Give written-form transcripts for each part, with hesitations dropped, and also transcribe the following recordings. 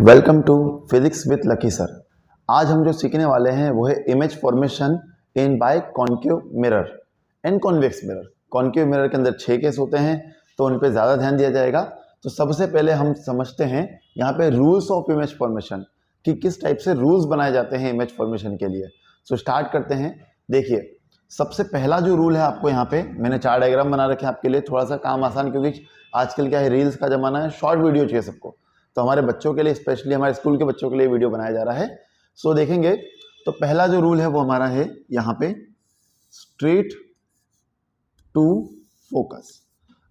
Welcome to physics with Lucky sir. आज हम जो सीखने वाले हैं वो है image formation in by concave mirror and convex mirror. Concave mirror के अंदर 6 केस होते हैं तो उन पे ज़्यादा ध्यान दिया जाएगा। तो सबसे पहले हम समझते हैं यहाँ पे रूल्स ऑफ इमेज फॉर्मेशन कि किस टाइप से रूल्स बनाए जाते हैं इमेज फॉर्मेशन के लिए। सो स्टार्ट करते हैं। देखिए, सबसे पहला जो रूल है, आपको यहाँ पे मैंने 4 डायग्राम बना रखे हैं आपके लिए, थोड़ा सा काम आसान, क्योंकि आजकल क्या है, रील्स का ज़माना है, शॉर्ट वीडियो चाहिए सबको। तो हमारे बच्चों के लिए, स्पेशली हमारे स्कूल के बच्चों के लिए वीडियो बनाया जा रहा है। सो देखेंगे तो पहला जो रूल है वो हमारा है यहाँ पे स्ट्रेट टू फोकस।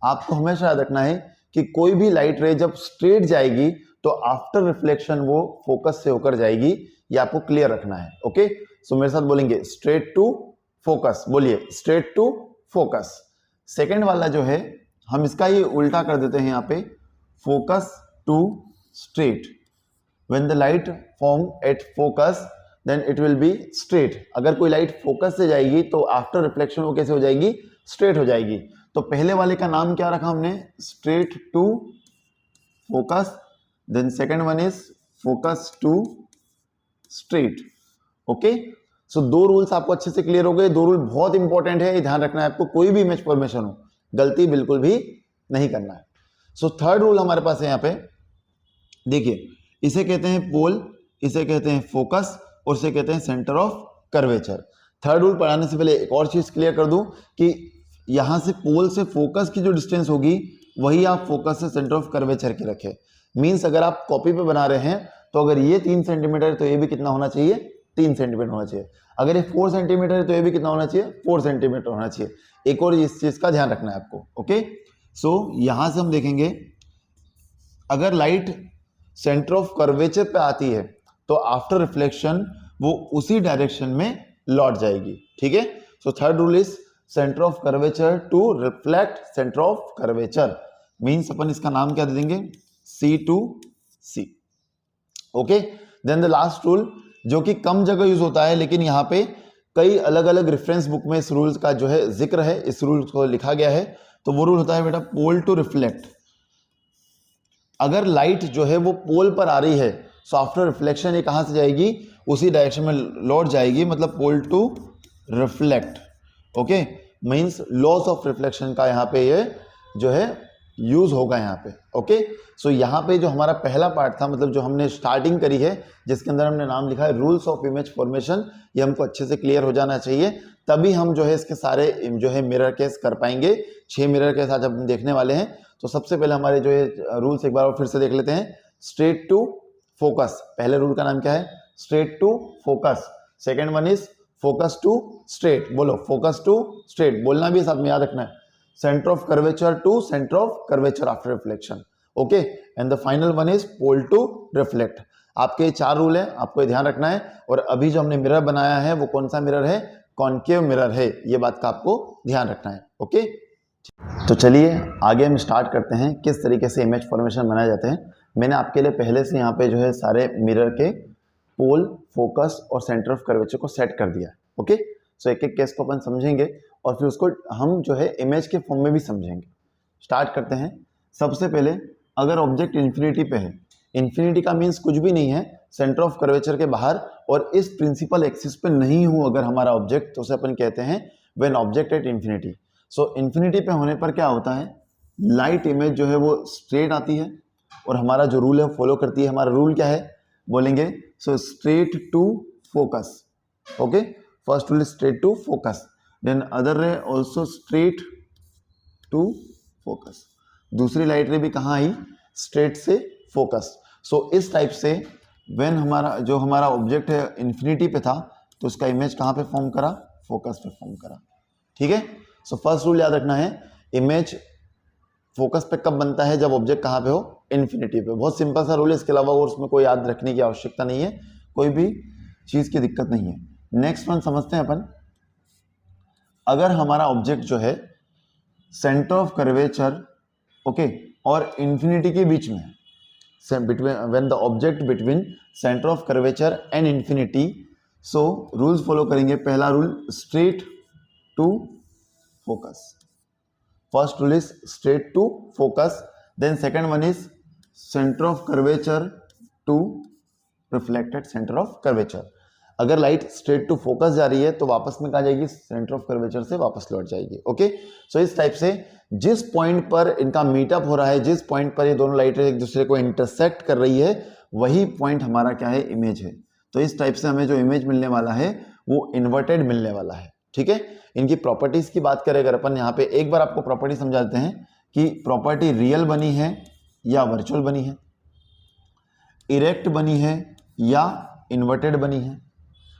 आपको हमेशा याद रखना है कि कोई भी लाइट रे जब स्ट्रेट जाएगी तो आफ्टर रिफ्लेक्शन वो फोकस से होकर जाएगी, ये आपको क्लियर रखना है। ओके, सो मेरे साथ बोलेंगे स्ट्रेट टू फोकस। बोलिए स्ट्रेट टू फोकस। सेकेंड वाला जो है हम इसका ये उल्टा कर देते हैं, यहाँ पे focus to straight. When the light form at focus then it will be straight. अगर कोई लाइट फोकस से जाएगी तो आफ्टर रिफ्लेक्शन वो कैसे हो जाएगी, स्ट्रेट हो जाएगी। तो पहले वाले का नाम क्या रखा हमने, straight to focus. Then second one is focus to straight. Okay, so 2 rules आपको अच्छे से क्लियर हो गए। 2 रूल बहुत इंपॉर्टेंट है, ध्यान रखना है आपको, कोई भी इमेज फॉर्मेशन हो गलती बिल्कुल भी नहीं करना है। सो थर्ड रूल हमारे पास है यहाँ पे, देखिए इसे कहते हैं पोल, इसे कहते हैं फोकस और इसे कहते हैं centre of curvature. Third rule पढ़ाने से पहले एक और चीज क्लियर कर दूं कि यहां से पोल से फोकस की जो डिस्टेंस होगी वही आप फोकस से सेंटर ऑफ कर्वेचर की रखें। मींस अगर आप कॉपी पे बना रहे हैं तो अगर ये 3 सेंटीमीटर तो ये भी कितना होना चाहिए, 3 सेंटीमीटर होना चाहिए। अगर ये 4 सेंटीमीटर है तो ये भी कितना होना चाहिए, 4 सेंटीमीटर होना चाहिए। एक और इस चीज का ध्यान रखना है आपको। ओके, सो यहां से हम देखेंगे अगर लाइट सेंटर ऑफ कर्वेचर पे आती है तो आफ्टर रिफ्लेक्शन वो उसी डायरेक्शन में लौट जाएगी। ठीक है, so third rule is center of curvature to reflect center of curvature. Means अपन इसका नाम क्या दे देंगे, C to C. Okay, then the last rule जो कि कम जगह यूज होता है लेकिन यहाँ पे कई अलग अलग रेफरेंस बुक में इस रूल का जो है जिक्र है, इस रूल को लिखा गया है। तो वो रूल होता है बेटा पोल टू रिफ्लेक्ट। अगर लाइट जो है वो पोल पर आ रही है सो आफ्टर रिफ्लेक्शन ये कहां से जाएगी, उसी डायरेक्शन में लौट जाएगी, मतलब pole to reflect. Okay, means laws of reflection का यहाँ पे ये जो है यूज होगा यहाँ पे। ओके, सो यहाँ पे जो हमारा पहला पार्ट था, मतलब जो हमने स्टार्टिंग करी है जिसके अंदर हमने नाम लिखा है रूल्स ऑफ इमेज फॉर्मेशन, ये हमको अच्छे से क्लियर हो जाना चाहिए, तभी हम जो है इसके सारे जो है मिरर केस कर पाएंगे। 6 मिरर केस आज हम देखने वाले हैं। तो सबसे पहले हमारे जो है रूल्स एक बार और फिर से देख लेते हैं। स्ट्रेट टू फोकस, पहले रूल का नाम क्या है, straight to focus. Second one is focus to straight. बोलो फोकस टू स्ट्रेट, बोलना भी साथ में याद रखना है। Centre of curvature to centre of curvature after reflection. Okay, and the final one is pole to reflect. आपके 4 रूल है, आपको ये ध्यान रखना है। और अभी जो हमने मिरर बनाया है वो कौन सा मिरर है, कॉन्केव मिरर है, ये बात का आपको ध्यान रखना है। ओके, तो चलिए आगे हम स्टार्ट करते हैं किस तरीके से इमेज फॉर्मेशन बनाए जाते हैं। मैंने आपके लिए पहले से यहाँ पे जो है सारे मिरर के पोल, फोकस और सेंटर ऑफ कर्वेचर को सेट कर दिया। ओके, सो एक एक केस को अपन समझेंगे और फिर उसको हम जो है इमेज के फॉर्म में भी समझेंगे। स्टार्ट करते हैं। सबसे पहले अगर ऑब्जेक्ट इन्फिनिटी पे है, इन्फिनिटी का मीन्स कुछ भी नहीं है, सेंटर ऑफ कर्वेचर के बाहर और इस प्रिंसिपल एक्सिस पे नहीं हो अगर हमारा ऑब्जेक्ट, तो उसे अपन कहते हैं when object at infinity. So infinity पे होने पर क्या होता है, लाइट इमेज जो है वो स्ट्रेट आती है और हमारा जो रूल है वो फॉलो करती है। हमारा रूल क्या है बोलेंगे, so straight to focus. Okay, first rule straight to focus, then other ray also straight to focus. दूसरी लाइट रे भी कहाँ आई, स्ट्रेट से फोकस। सो इस टाइप से व्हेन हमारा ऑब्जेक्ट है इन्फिनिटी पे था तो उसका इमेज कहाँ पे फॉर्म करा, फोकस पे फॉर्म करा। ठीक है, सो फर्स्ट रूल याद रखना है, इमेज फोकस पे कब बनता है, जब ऑब्जेक्ट कहाँ पे हो, इन्फिनिटी पे। बहुत सिंपल सा रूल है, इसके अलावा और उसमें कोई याद रखने की आवश्यकता नहीं है, कोई भी चीज की दिक्कत नहीं है। नेक्स्ट वन समझते हैं अपन। अगर हमारा ऑब्जेक्ट जो है सेंटर ऑफ कर्वेचर ओके और इन्फिनिटी के बीच में, when the object between centre of curvature and infinity, so rules follow करेंगे। पहला rule straight to focus, first rule is straight to focus, then second one is center of curvature to reflected centre of curvature. अगर light straight to focus जा रही है तो वापस में कहाँ जाएगी, सेंटर ऑफ कर्वेचर से वापस लौट जाएगी। ओके, सो इस टाइप से जिस पॉइंट पर इनका मीटअप हो रहा है, जिस पॉइंट पर ये दोनों लाइटें एक दूसरे को इंटरसेक्ट कर रही है, वही पॉइंट हमारा क्या है, इमेज है। तो इस टाइप से हमें जो इमेज मिलने वाला है वो इन्वर्टेड मिलने वाला है। ठीक है, इनकी प्रॉपर्टीज की बात करें अगर अपन यहाँ पे, एक बार आपको प्रॉपर्टी समझाते हैं कि प्रॉपर्टी रियल बनी है या वर्चुअल बनी है, इरेक्ट बनी है या इन्वर्टेड बनी है।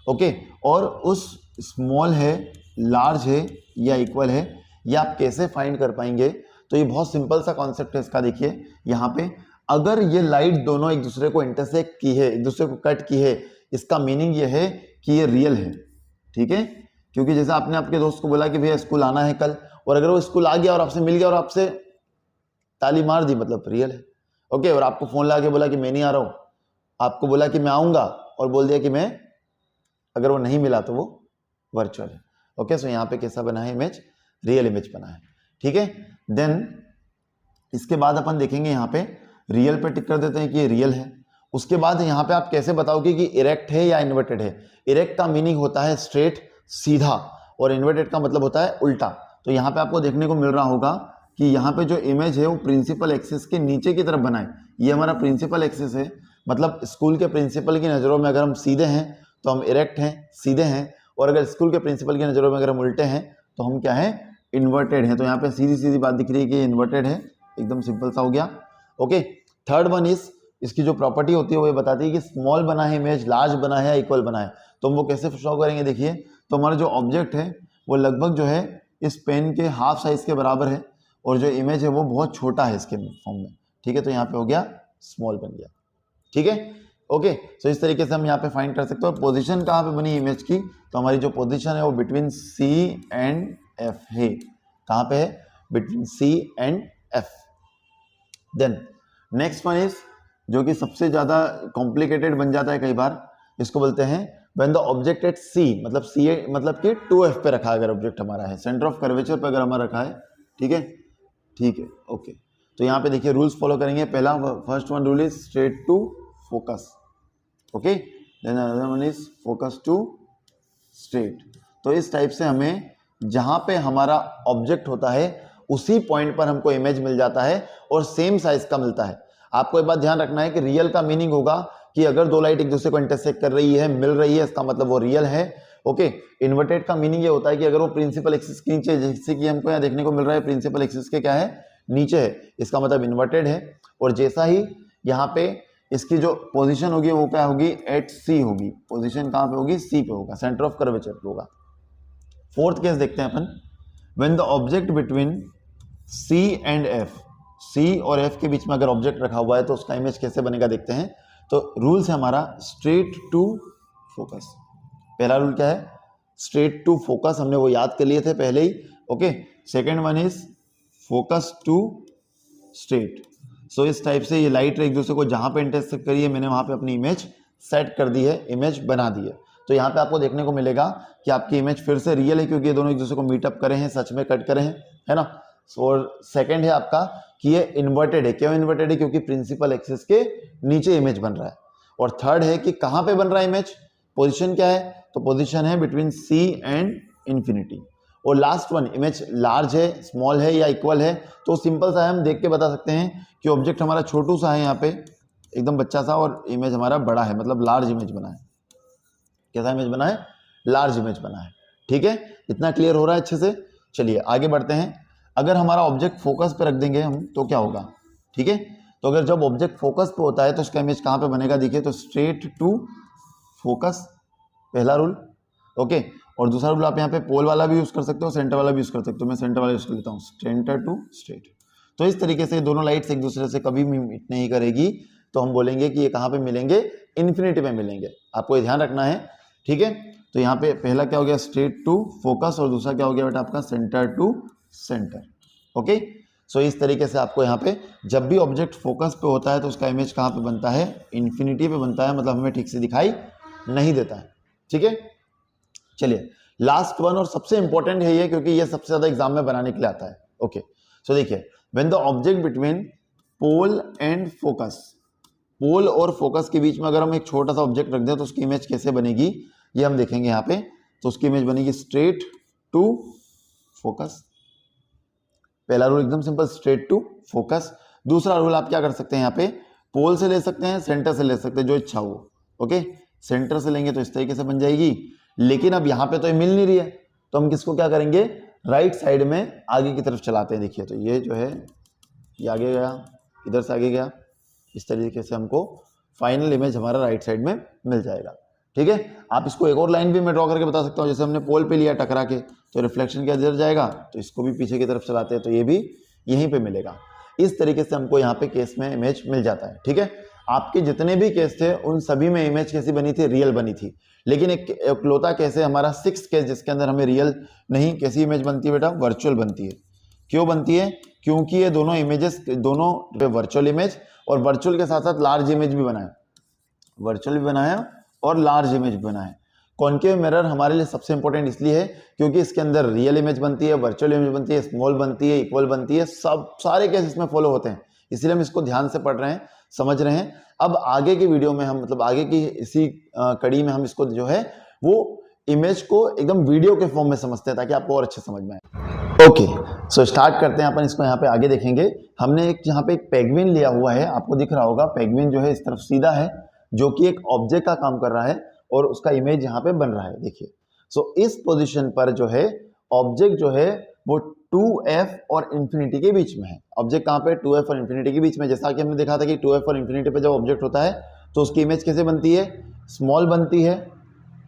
ओके, और उस स्मॉल है, लार्ज है या इक्वल है, ये आप कैसे फाइंड कर पाएंगे? तो ये बहुत सिंपल सा कॉन्सेप्ट है इसका। देखिए यहाँ पे, अगर ये लाइट दोनों एक दूसरे को इंटरसेक्ट की है, एक दूसरे को कट की है, इसका मीनिंग ये है कि ये रियल है। ठीक है, क्योंकि जैसे आपने आपके दोस्त को बोला कि भैया स्कूल आना है कल, और अगर वो स्कूल आ गया और आपसे मिल गया और आपसे ताली मार दी, मतलब रियल है। ओके, और आपको फोन लगा के बोला कि मैं नहीं आ रहा हूं, आपको बोला कि मैं आऊंगा और बोल दिया कि मैं, अगर वो नहीं मिला तो वो वर्चुअल है। ओके, सो यहाँ पे कैसा बना है इमेज, रियल इमेज बना है। ठीक है, देन इसके बाद अपन देखेंगे यहाँ पे रियल पे टिक कर देते हैं कि ये रियल है। उसके बाद यहाँ पे आप कैसे बताओगे कि इरेक्ट है या इन्वर्टेड है? इरेक्ट का मीनिंग होता है स्ट्रेट, सीधा, और इन्वर्टेड का मतलब होता है उल्टा। तो यहाँ पे आपको देखने को मिल रहा होगा कि यहाँ पे जो इमेज है वो प्रिंसिपल एक्सिस के नीचे की तरफ बना है। ये हमारा प्रिंसिपल एक्सिस है, मतलब स्कूल के प्रिंसिपल की नज़रों में अगर हम सीधे हैं तो हम इरेक्ट हैं, सीधे हैं, और अगर स्कूल के प्रिंसिपल की नज़रों में अगर हम उल्टे हैं तो हम क्या है, इन्वर्टेड हैं। तो यहाँ पे सीधी सीधी बात दिख रही है कि इन्वर्टेड है, एकदम सिंपल सा हो गया। ओके, थर्ड वन इज, इसकी जो प्रॉपर्टी होती है वो ये बताती है कि स्मॉल बना है इमेज, लार्ज बना है या इक्वल बना है। तो हम वो कैसे शो करेंगे? देखिए, तो हमारा जो ऑब्जेक्ट है वो लगभग जो है इस पेन के हाफ साइज के बराबर है, और जो इमेज है वो बहुत छोटा है इसके फॉर्म में। ठीक है, तो यहाँ पे हो गया स्मॉल बन गया। ठीक है, ओके, सो इस तरीके से हम यहाँ पे फाइंड कर सकते हो। पोजीशन कहाँ पे बनी इमेज की? तो हमारी जो पोजीशन है वो बिटवीन C एंड F है। कहाँ पे है? Between C and F। Then next one is, जो कि सबसे ज्यादा कॉम्प्लिकेटेड बन जाता है कई बार, इसको बोलते हैं when the object at C, मतलब C मतलब कि 2F पे रखा है अगर ऑब्जेक्ट हमारा है, सेंटर ऑफ कर्वेचर पे अगर हमारा रखा है। ठीक है, ठीक है, ओके। तो यहाँ पे देखिए रूल्स फॉलो करेंगे। पहला, first one rule is straight to focus. Okay, then another one is focus to straight. तो इस टाइप से हमें जहां पे हमारा ऑब्जेक्ट होता है उसी पॉइंट पर हमको इमेज मिल जाता है, और सेम साइज का मिलता है। आपको एक बात ध्यान रखना है कि रियल का मीनिंग होगा कि अगर दो लाइट एक दूसरे को इंटरसेक्ट कर रही है, मिल रही है, इसका मतलब वो रियल है। ओके, इन्वर्टेड का मीनिंग ये होता है कि अगर वो प्रिंसिपल एक्सिस के नीचे, जैसे कि हमको यहाँ देखने को मिल रहा है प्रिंसिपल एक्सिस के क्या है, नीचे है, इसका मतलब इन्वर्टेड है। और जैसा ही यहाँ पे इसकी जो पोजीशन होगी वो क्या होगी, एट C होगी। पोजीशन कहाँ पे होगी? C पे होगा, सेंटर ऑफ कर्वेचर पे होगा। फोर्थ केस देखते हैं अपन, when the object between C and F, C और F के बीच में अगर ऑब्जेक्ट रखा हुआ है तो उसका इमेज कैसे बनेगा देखते हैं। तो रूल्स है हमारा स्ट्रेट टू फोकस। पहला रूल क्या है? स्ट्रेट टू फोकस, हमने वो याद कर लिए थे पहले ही। Okay, second one is focus to straight. So इस टाइप से ये लाइट एक दूसरे को जहां पे इंटरसेक्ट करी है, मैंने वहां पे अपनी इमेज सेट कर दी है, इमेज बना दी है। तो यहाँ पे आपको देखने को मिलेगा कि आपकी इमेज फिर से रियल है, क्योंकि ये दोनों एक दूसरे को मीटअप करे हैं, सच में कट करे हैं, है ना। और सेकंड है आपका कि ये इन्वर्टेड है। क्यों इन्वर्टेड है? क्योंकि प्रिंसिपल एक्सिस के नीचे इमेज बन रहा है। और थर्ड है कि कहाँ पे बन रहा है इमेज, पोजिशन क्या है? तो पोजिशन है बिटवीन C एंड इंफिनिटी। और लास्ट वन, इमेज लार्ज है, स्मॉल है या इक्वल है। तो सिंपल सा है, हम देख के बता सकते हैं कि ऑब्जेक्ट हमारा छोटू सा है यहाँ पे, एकदम बच्चा सा, और इमेज हमारा बड़ा है, मतलब लार्ज इमेज बना है। कैसा इमेज बना है? लार्ज इमेज बना है। ठीक है, इतना क्लियर हो रहा है अच्छे से? चलिए आगे बढ़ते हैं। अगर हमारा ऑब्जेक्ट फोकस पे रख देंगे हम तो क्या होगा? ठीक है, तो अगर जब ऑब्जेक्ट फोकस पे होता है तो उसका इमेज कहाँ पे बनेगा? देखिए, तो स्ट्रेट टू फोकस, पहला रूल। ओके, और दूसरा रूल आप यहाँ पे पोल वाला भी यूज कर सकते हो, सेंटर वाला भी यूज कर सकते हो। मैं सेंटर वाला यूज कर लेता हूँ, सेंटर टू स्ट्रेट। तो इस तरीके से दोनों लाइट्स एक दूसरे से कभी भी मीट नहीं करेगी, तो हम बोलेंगे कि ये कहाँ पे मिलेंगे? इन्फिनिटी में मिलेंगे। आपको ये ध्यान रखना है। ठीक है, तो यहाँ पे पहला क्या हो गया? स्ट्रेट टू फोकस, और दूसरा क्या हो गया बेटा आपका? Centre to centre. Okay, so इस तरीके से आपको यहाँ पे जब भी ऑब्जेक्ट फोकस पे होता है तो उसका इमेज कहाँ पे बनता है? इन्फिनिटी पे बनता है, मतलब हमें ठीक से दिखाई नहीं देता है। ठीक है, चलिए लास्ट वन, और सबसे इंपॉर्टेंट है ये, क्योंकि ये सबसे ज्यादा एग्जाम में बनाने के लिए आता है। ओके, सो देखिए, when the object between pole and focus, pole और फोकस के बीच में अगर हम एक छोटा सा ऑब्जेक्ट रख दें तो उसकी इमेज कैसे बनेगी ये हम देखेंगे यहाँ पे। तो उसकी इमेज बनेगी स्ट्रेट टू फोकस। पहला रूल एकदम सिंपल, स्ट्रेट टू फोकस। दूसरा रूल आप क्या कर सकते हैं, यहाँ पे पोल से ले सकते हैं, सेंटर से ले सकते हैं, जो इच्छा हो। ओके, सेंटर से लेंगे तो इस तरीके से बन जाएगी, लेकिन अब यहाँ पे तो ये मिल नहीं रही है, तो हम किसको क्या करेंगे, राइट साइड में आगे की तरफ चलाते हैं। देखिए तो ये जो है ये आगे गया, इधर से आगे गया, इस तरीके से हमको फाइनल इमेज हमारा राइट साइड में मिल जाएगा। ठीक है, आप इसको एक और लाइन भी मैं ड्रॉ करके बता सकता हूँ। जैसे हमने पोल पे लिया टकरा के, तो रिफ्लेक्शन क्या इधर जाएगा, तो इसको भी पीछे की तरफ चलाते हैं तो ये भी यहीं पे मिलेगा। इस तरीके से हमको यहाँ पे केस में इमेज मिल जाता है। ठीक है, आपके जितने भी केस थे उन सभी में इमेज कैसी बनी थी, रियल बनी थी। लेकिन एक इकलौता केस है हमारा 6th केस, जिसके अंदर हमें रियल नहीं, कैसी इमेज बनती है बेटा, वर्चुअल बनती है। क्यों बनती है, क्योंकि ये दोनों इमेजेस, दोनों वर्चुअल इमेज और वर्चुअल के साथ साथ लार्ज इमेज भी बनाया, वर्चुअल भी बनाया और लार्ज इमेज बनाया। कॉन्केव मिरर हमारे लिए सबसे इंपॉर्टेंट इसलिए है क्योंकि इसके अंदर रियल इमेज बनती है, वर्चुअल इमेज बनती है, स्मॉल बनती है, इक्वल बनती है, सब सारे केस इसमें फॉलो होते हैं। इसलिए हम इसको ध्यान से पढ़ रहे हैं, समझ रहे हैं। अब आगे की वीडियो में हम, मतलब आगे की इसी कड़ी में हम इसको जो है वो इमेज को एकदम वीडियो के फॉर्म में समझते हैं, ताकि आपको और अच्छे समझ में आए। ओके, सो स्टार्ट करते हैं अपन इसको। यहाँ पे आगे देखेंगे, हमने एक यहाँ पे एक पेंगुइन लिया हुआ है, आपको दिख रहा होगा। पेंगुइन जो है इस तरफ सीधा है, जो कि एक ऑब्जेक्ट का काम कर रहा है और उसका इमेज यहाँ पे बन रहा है। देखिए, सो इस पोजीशन पर जो है ऑब्जेक्ट जो है वो 2f और इंफिनिटी के बीच में है। ऑब्जेक्ट कहाँ पे, 2f और इंफिनिटी के बीच में। जैसा कि हमने देखा था कि 2f और इंफिनिटी पे जब ऑब्जेक्ट होता है तो उसकी इमेज कैसे बनती है, स्मॉल बनती है,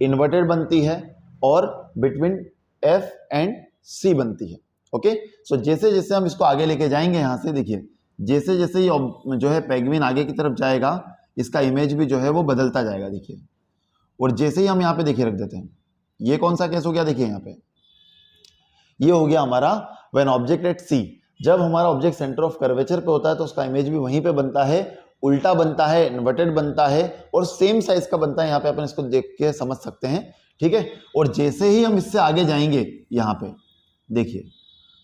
इन्वर्टेड बनती है और बिटवीन f एंड c बनती है। ओके, सो जैसे जैसे हम इसको आगे लेके जाएंगे यहाँ से, देखिए जैसे जैसे ये जो है पेंगुइन आगे की तरफ जाएगा, इसका इमेज भी जो है वो बदलता जाएगा। देखिए, और जैसे ही हम यहाँ पे देखिए रख देते हैं, ये कौन सा केस हो गया, देखिए यहाँ पे ये हो गया हमारा व्हेन ऑब्जेक्ट एट सी। जब हमारा ऑब्जेक्ट सेंटर ऑफ कर्वेचर पे होता है तो उसका इमेज भी वहीं पे बनता है, उल्टा बनता है, इन्वर्टेड बनता है और सेम साइज का बनता है। यहाँ पे अपन इसको देख के समझ सकते हैं। ठीक है, और जैसे ही हम इससे आगे जाएंगे यहाँ पे देखिए,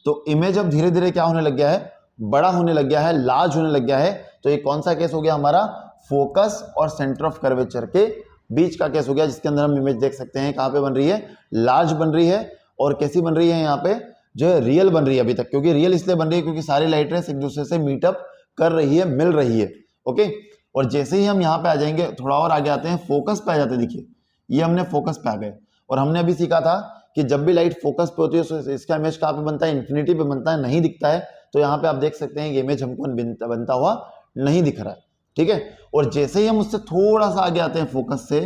तो इमेज अब धीरे धीरे क्या होने लग गया है, बड़ा होने लग गया है, लार्ज होने लग गया है। तो ये कौन सा केस हो गया हमारा, फोकस और सेंटर ऑफ कर्वेचर के बीच का केस हो गया, जिसके अंदर हम इमेज देख सकते हैं कहाँ पे बन रही है, लार्ज बन रही है। और कैसी बन रही है, यहाँ पे जो है रियल बन रही है अभी तक। क्योंकि रियल इसलिए बन रही है क्योंकि सारी लाइट रेस एक दूसरे से मीटअप कर रही है, मिल रही है। ओके, और जैसे ही हम यहाँ पे आ जाएंगे, थोड़ा और आगे आते हैं, फोकस पे आ जाते हैं। देखिए, ये हमने फोकस पे आ गए और हमने अभी सीखा था कि जब भी लाइट फोकस पे होती है तो इसका इमेज कहाँ पे बनता है, इन्फिनिटी पे बनता है, नहीं दिखता है। तो यहाँ पे आप देख सकते हैं कि इमेज हमको बनता हुआ नहीं दिख रहा है। ठीक है, और जैसे ही हम उससे थोड़ा सा आगे आते हैं फोकस से,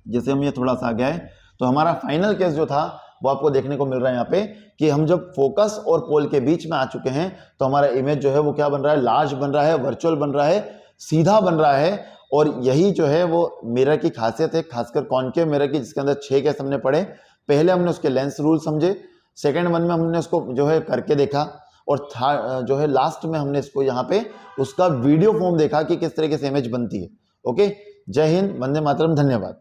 जैसे हम ये थोड़ा सा आगे आए, तो हमारा फाइनल केस जो था वो आपको देखने को मिल रहा है यहाँ पे कि हम जब फोकस और पोल के बीच में आ चुके हैं तो हमारा इमेज जो है वो क्या बन रहा है, लार्ज बन रहा है, वर्चुअल बन रहा है, सीधा बन रहा है। और यही जो है वो मिरर की खासियत है, खासकर कॉन्केव मिरर की, जिसके अंदर 6 केस हमने पढ़े। पहले हमने उसके लेंस रूल समझे, सेकेंड वन में हमने उसको जो है करके देखा, और जो है लास्ट में हमने इसको यहाँ पे उसका वीडियो फॉर्म देखा कि किस तरीके से इमेज बनती है। ओके, जय हिंद, वंदे मातरम, धन्यवाद।